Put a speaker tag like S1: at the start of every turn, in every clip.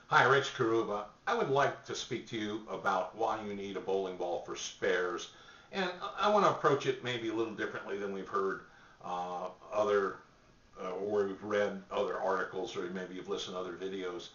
S1: Hi, Rich Karuba. I would like to speak to you about why you need a bowling ball for spares. And I want to approach it maybe a little differently than we've heard other, or we've read other articles, or maybe you've listened to other videos.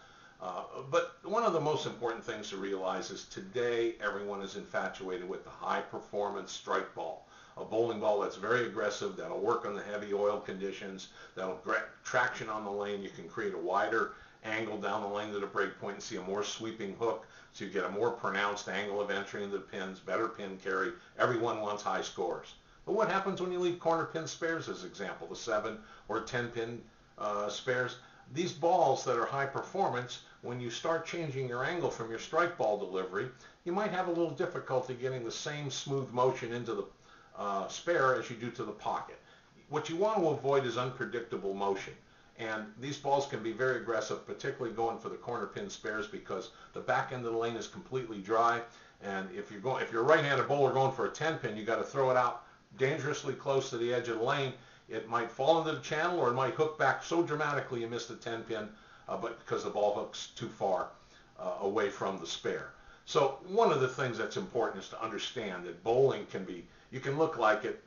S1: But one of the most important things to realize is today everyone is infatuated with the high performance strike ball. A bowling ball that's very aggressive, that'll work on the heavy oil conditions, that'll get traction on the lane. You can create a wider angle down the lane to the break point and see a more sweeping hook, so you get a more pronounced angle of entry into the pins, better pin carry. Everyone wants high scores. But what happens when you leave corner pin spares, as example, the 7 or 10 pin spares? These balls that are high performance, when you start changing your angle from your strike ball delivery, you might have a little difficulty getting the same smooth motion into the spare as you do to the pocket. What you want to avoid is unpredictable motion. And these balls can be very aggressive, particularly going for the corner pin spares, because the back end of the lane is completely dry. And if you're a right-handed bowler going for a 10 pin, you got to throw it out dangerously close to the edge of the lane. It might fall into the channel, or it might hook back so dramatically you miss the 10 pin, but because the ball hooks too far away from the spare. So one of the things that's important is to understand that bowling can be, you can look like it,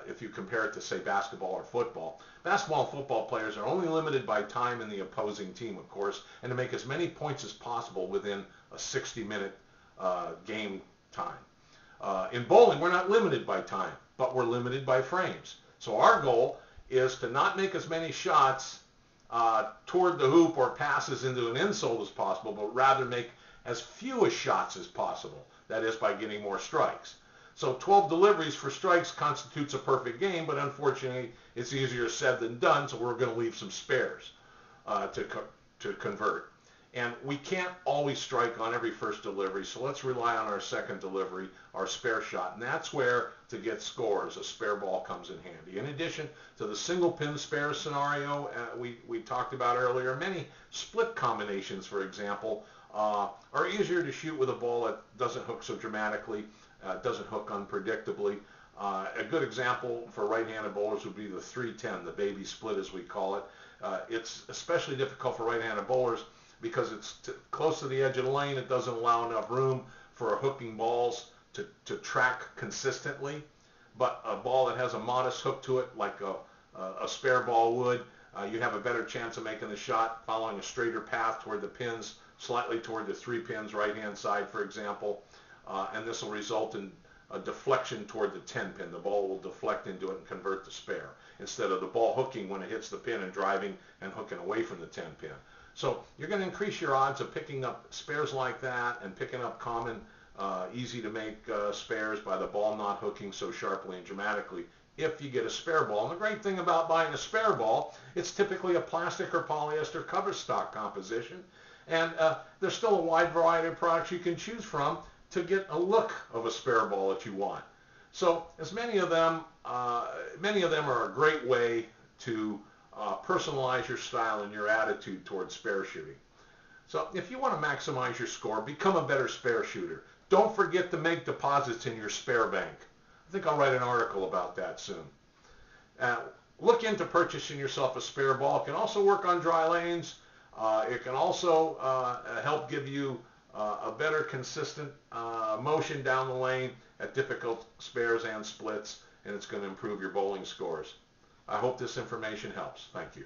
S1: if you compare it to, say, basketball or football. Basketball and football players are only limited by time in the opposing team, of course, and to make as many points as possible within a 60-minute game time. In bowling, we're not limited by time, but we're limited by frames. So our goal is to not make as many shots toward the hoop or passes into an insole as possible, but rather make as few shots as possible. That is, by getting more strikes. So 12 deliveries for strikes constitutes a perfect game, but unfortunately it's easier said than done, so we're going to leave some spares to convert. And we can't always strike on every first delivery, so let's rely on our second delivery, our spare shot. And that's where, to get scores, a spare ball comes in handy. In addition to the single pin spare scenario we talked about earlier, many split combinations, for example, are easier to shoot with a ball that doesn't hook so dramatically, doesn't hook unpredictably. A good example for right-handed bowlers would be the 3-10, the baby split as we call it. It's especially difficult for right-handed bowlers because it's close to the edge of the lane. It doesn't allow enough room for hooking balls to track consistently. But a ball that has a modest hook to it, like a spare ball would, you have a better chance of making the shot following a straighter path toward the pins, slightly toward the 3 pins right-hand side, for example. And this will result in a deflection toward the 10 pin. The ball will deflect into it and convert the spare, instead of the ball hooking when it hits the pin and driving and hooking away from the 10 pin. So you're going to increase your odds of picking up spares like that and picking up common, easy to make spares by the ball not hooking so sharply and dramatically if you get a spare ball. And the great thing about buying a spare ball, it's typically a plastic or polyester cover stock composition. And there's still a wide variety of products you can choose from to get a look of a spare ball that you want. So as many of them are a great way to personalize your style and your attitude towards spare shooting. So if you want to maximize your score, become a better spare shooter. Don't forget to make deposits in your spare bank. I think I'll write an article about that soon. Look into purchasing yourself a spare ball. It can also work on dry lanes. It can also help give you a better consistent motion down the lane at difficult spares and splits, and it's going to improve your bowling scores. I hope this information helps. Thank you.